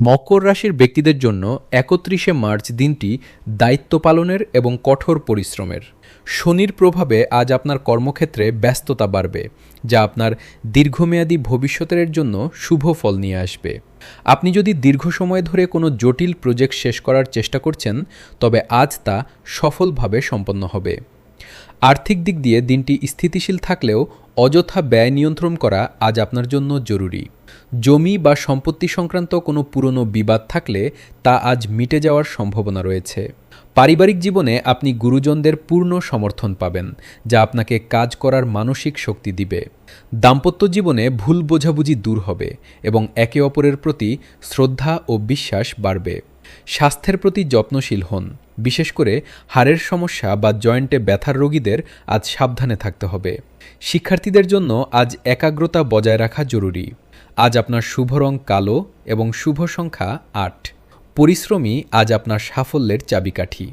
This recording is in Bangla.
মকর রাশির ব্যক্তিদের জন্য ৩১শে মার্চ দিনটি দায়িত্ব পালনের এবং কঠোর পরিশ্রমের। শনির প্রভাবে আজ আপনার কর্মক্ষেত্রে ব্যস্ততা বাড়বে, যা আপনার দীর্ঘমেয়াদী ভবিষ্যতের জন্য শুভ ফল নিয়ে আসবে। আপনি যদি দীর্ঘ সময় ধরে কোনো জটিল প্রজেক্ট শেষ করার চেষ্টা করছেন, তবে আজ তা সফলভাবে সম্পন্ন হবে। আর্থিক দিক দিয়ে দিনটি স্থিতিশীল থাকলেও অযথা ব্যয় নিয়ন্ত্রণ করা আজ আপনার জন্য জরুরি। জমি বা সম্পত্তি সংক্রান্ত কোনো পুরনো বিবাদ থাকলে তা আজ মিটে যাওয়ার সম্ভাবনা রয়েছে। পারিবারিক জীবনে আপনি গুরুজনদের পূর্ণ সমর্থন পাবেন, যা আপনাকে কাজ করার মানসিক শক্তি দিবে। দাম্পত্য জীবনে ভুল বোঝাবুঝি দূর হবে এবং একে অপরের প্রতি শ্রদ্ধা ও বিশ্বাস বাড়বে। স্বাস্থ্যের প্রতি যত্নশীল হন, বিশেষ করে হাড়ের সমস্যা বা জয়েন্টে ব্যথার রোগীদের আজ সাবধানে থাকতে হবে। শিক্ষার্থীদের জন্য আজ একাগ্রতা বজায় রাখা জরুরি। আজ আপনার শুভ রং কালো এবং শুভ সংখ্যা ৮। পরিশ্রমী আজ আপনার সাফল্যের চাবিকাঠি।